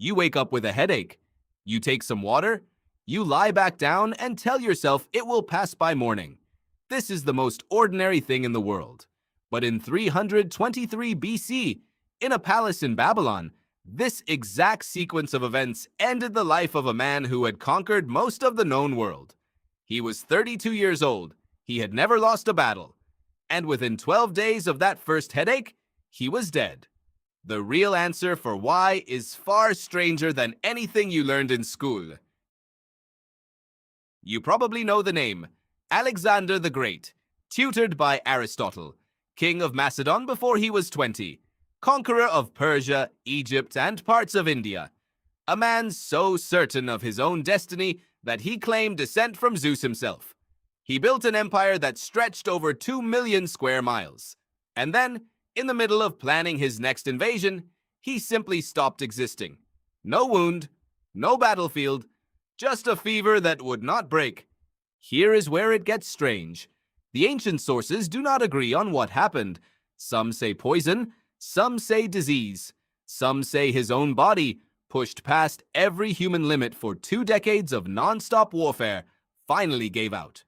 You wake up with a headache. You take some water. You lie back down and tell yourself it will pass by morning. This is the most ordinary thing in the world. But in 323 BC, in a palace in Babylon, this exact sequence of events ended the life of a man who had conquered most of the known world. He was 32 years old. He had never lost a battle. And within 12 days of that first headache, he was dead. The real answer for why is far stranger than anything you learned in school. You probably know the name, Alexander the Great, tutored by Aristotle, king of Macedon before he was 20, conqueror of Persia, Egypt, and parts of India. A man so certain of his own destiny that he claimed descent from Zeus himself. He built an empire that stretched over 2 million square miles. And then, in the middle of planning his next invasion, he simply stopped existing. No wound, no battlefield, just a fever that would not break. Here is where it gets strange. The ancient sources do not agree on what happened. Some say poison, some say disease. Some say his own body, pushed past every human limit for 2 decades of non-stop warfare, finally gave out.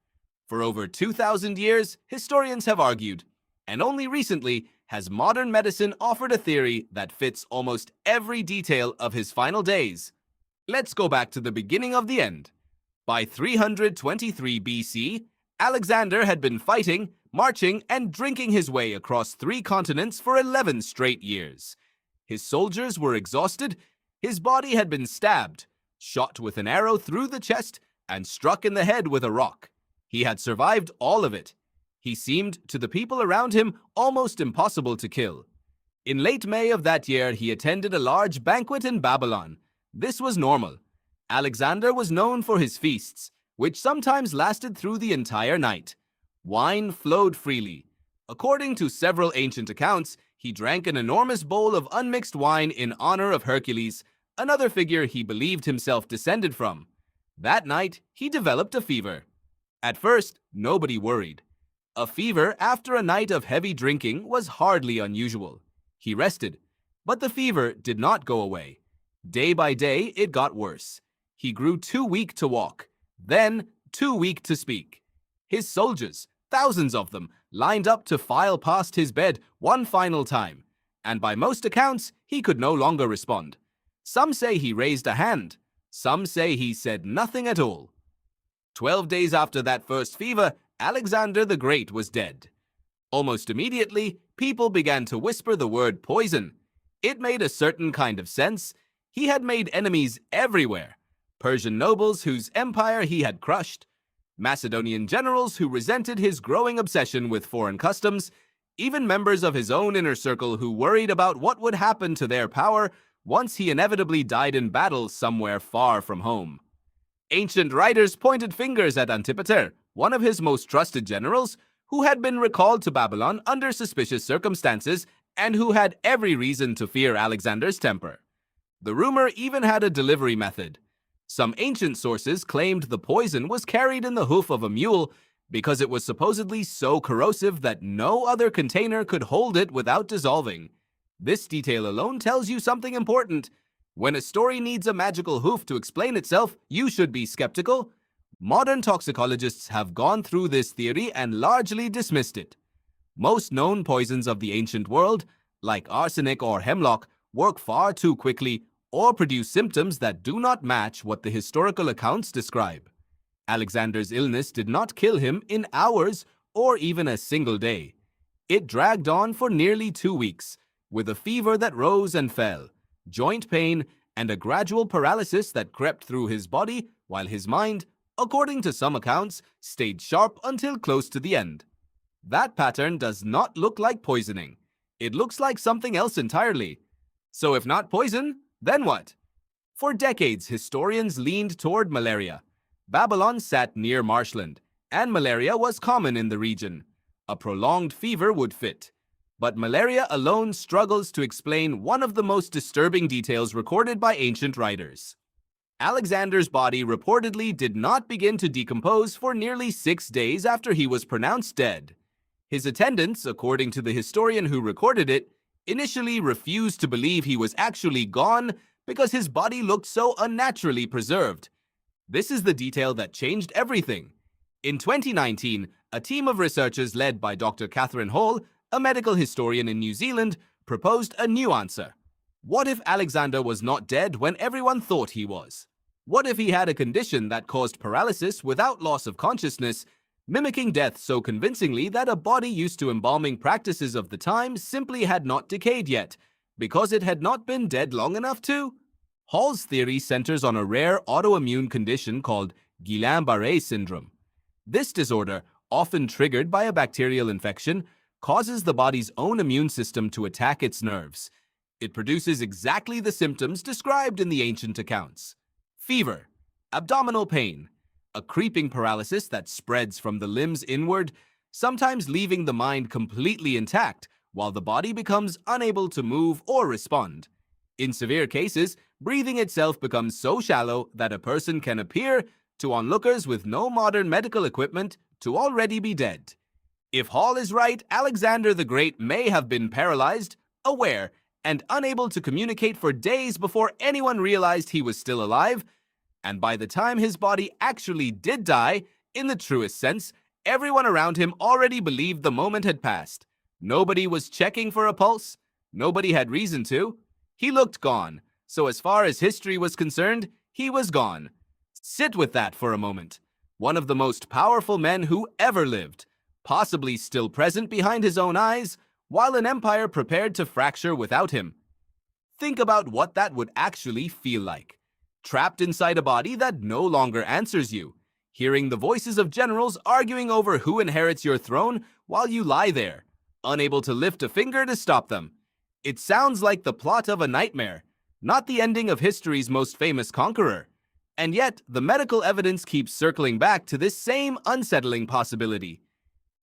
For over 2,000 years, historians have argued, and only recently has modern medicine offered a theory that fits almost every detail of his final days. Let's go back to the beginning of the end. By 323 BC, Alexander had been fighting, marching, and drinking his way across 3 continents for 11 straight years. His soldiers were exhausted, his body had been stabbed, shot with an arrow through the chest, and struck in the head with a rock. He had survived all of it. He seemed to the people around him almost impossible to kill. In late May of that year, he attended a large banquet in Babylon. This was normal. Alexander was known for his feasts, which sometimes lasted through the entire night. Wine flowed freely. According to several ancient accounts, he drank an enormous bowl of unmixed wine in honor of Hercules, another figure he believed himself descended from. That night, he developed a fever. At first, nobody worried. A fever after a night of heavy drinking was hardly unusual. He rested, but the fever did not go away. Day by day, it got worse. He grew too weak to walk, then too weak to speak. His soldiers, thousands of them, lined up to file past his bed one final time, and by most accounts, he could no longer respond. Some say he raised a hand. Some say he said nothing at all. 12 days after that first fever, Alexander the Great was dead. Almost immediately, people began to whisper the word poison. It made a certain kind of sense. He had made enemies everywhere. Persian nobles whose empire he had crushed, Macedonian generals who resented his growing obsession with foreign customs, even members of his own inner circle who worried about what would happen to their power once he inevitably died in battle somewhere far from home. Ancient writers pointed fingers at Antipater, one of his most trusted generals, who had been recalled to Babylon under suspicious circumstances and who had every reason to fear Alexander's temper. The rumor even had a delivery method. Some ancient sources claimed the poison was carried in the hoof of a mule because it was supposedly so corrosive that no other container could hold it without dissolving. This detail alone tells you something important. When a story needs a magical hoof to explain itself, you should be skeptical. Modern toxicologists have gone through this theory and largely dismissed it. Most known poisons of the ancient world, like arsenic or hemlock, work far too quickly or produce symptoms that do not match what the historical accounts describe. Alexander's illness did not kill him in hours or even a single day. It dragged on for nearly 2 weeks, with a fever that rose and fell, joint pain, and a gradual paralysis that crept through his body while his mind, according to some accounts, stayed sharp until close to the end. That pattern does not look like poisoning. It looks like something else entirely. So if not poison, then what? For decades, historians leaned toward malaria. Babylon sat near marshland, and malaria was common in the region. A prolonged fever would fit. But malaria alone struggles to explain one of the most disturbing details recorded by ancient writers. Alexander's body reportedly did not begin to decompose for nearly 6 days after he was pronounced dead. His attendants, according to the historian who recorded it, initially refused to believe he was actually gone because his body looked so unnaturally preserved. This is the detail that changed everything. In 2019, a team of researchers led by Dr. Catherine Hall, a medical historian in New Zealand, proposed a new answer. What if Alexander was not dead when everyone thought he was? What if he had a condition that caused paralysis without loss of consciousness, mimicking death so convincingly that a body used to embalming practices of the time simply had not decayed yet, because it had not been dead long enough to? Hall's theory centers on a rare autoimmune condition called Guillain-Barre syndrome. This disorder, often triggered by a bacterial infection, causes the body's own immune system to attack its nerves. It produces exactly the symptoms described in the ancient accounts: fever, abdominal pain, a creeping paralysis that spreads from the limbs inward, sometimes leaving the mind completely intact while the body becomes unable to move or respond. In severe cases, breathing itself becomes so shallow that a person can appear, to onlookers with no modern medical equipment, to already be dead. If Hall is right, Alexander the Great may have been paralyzed, aware, and unable to communicate for days before anyone realized he was still alive, and by the time his body actually did die, in the truest sense, everyone around him already believed the moment had passed. Nobody was checking for a pulse. Nobody had reason to. He looked gone, so as far as history was concerned, he was gone. Sit with that for a moment. One of the most powerful men who ever lived, possibly still present behind his own eyes, while an empire prepared to fracture without him. Think about what that would actually feel like. Trapped inside a body that no longer answers you, hearing the voices of generals arguing over who inherits your throne while you lie there, unable to lift a finger to stop them. It sounds like the plot of a nightmare, not the ending of history's most famous conqueror. And yet, the medical evidence keeps circling back to this same unsettling possibility.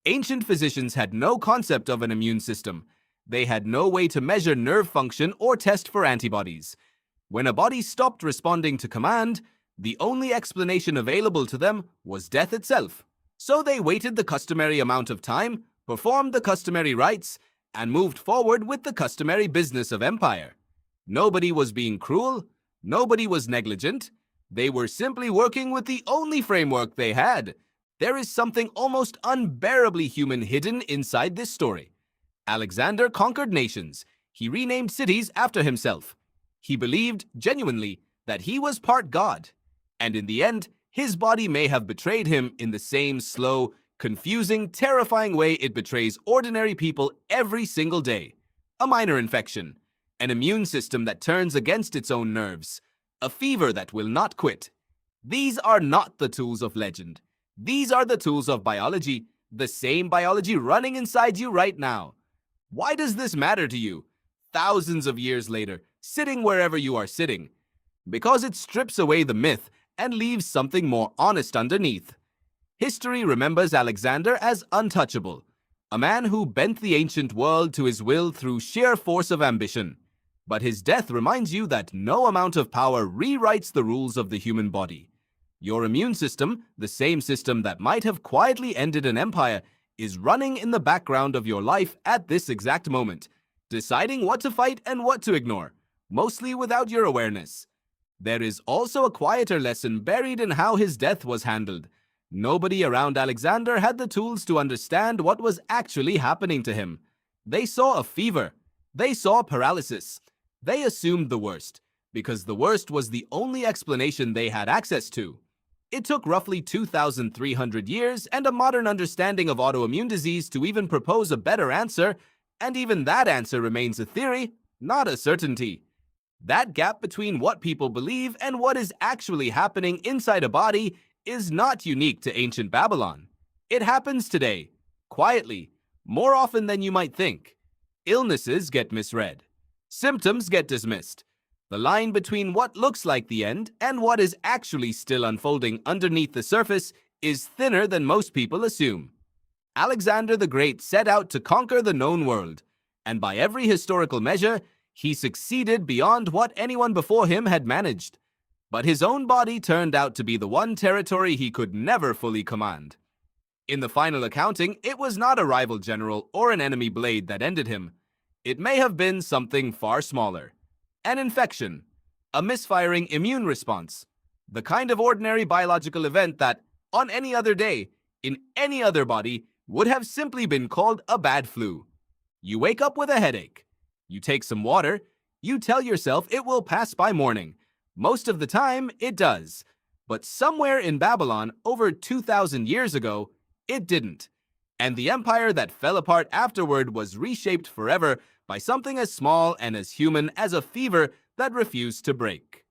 Ancient physicians had no concept of an immune system. They had no way to measure nerve function or test for antibodies. When a body stopped responding to command, the only explanation available to them was death itself. So they waited the customary amount of time, performed the customary rites, and moved forward with the customary business of empire. Nobody was being cruel. Nobody was negligent. They were simply working with the only framework they had. There is something almost unbearably human hidden inside this story. Alexander conquered nations. He renamed cities after himself. He believed, genuinely, that he was part god. And in the end, his body may have betrayed him in the same slow, confusing, terrifying way it betrays ordinary people every single day. A minor infection, an immune system that turns against its own nerves, a fever that will not quit. These are not the tools of legend. These are the tools of biology, the same biology running inside you right now. Why does this matter to you, thousands of years later, sitting wherever you are sitting? Because it strips away the myth and leaves something more honest underneath. History remembers Alexander as untouchable, a man who bent the ancient world to his will through sheer force of ambition. But his death reminds you that no amount of power rewrites the rules of the human body. Your immune system, the same system that might have quietly ended an empire, is running in the background of your life at this exact moment, deciding what to fight and what to ignore, mostly without your awareness. There is also a quieter lesson buried in how his death was handled. Nobody around Alexander had the tools to understand what was actually happening to him. They saw a fever. They saw paralysis. They assumed the worst, because the worst was the only explanation they had access to. It took roughly 2,300 years and a modern understanding of autoimmune disease to even propose a better answer, and even that answer remains a theory, not a certainty. That gap between what people believe and what is actually happening inside a body is not unique to ancient Babylon. It happens today, quietly, more often than you might think. Illnesses get misread. Symptoms get dismissed. The line between what looks like the end and what is actually still unfolding underneath the surface is thinner than most people assume. Alexander the Great set out to conquer the known world, and by every historical measure, he succeeded beyond what anyone before him had managed. But his own body turned out to be the one territory he could never fully command. In the final accounting, it was not a rival general or an enemy blade that ended him. It may have been something far smaller. An infection. A misfiring immune response. The kind of ordinary biological event that, on any other day, in any other body, would have simply been called a bad flu. You wake up with a headache. You take some water. You tell yourself it will pass by morning. Most of the time, it does. But somewhere in Babylon, over 2,000 years ago, it didn't. And the empire that fell apart afterward was reshaped forever by something as small and as human as a fever that refused to break.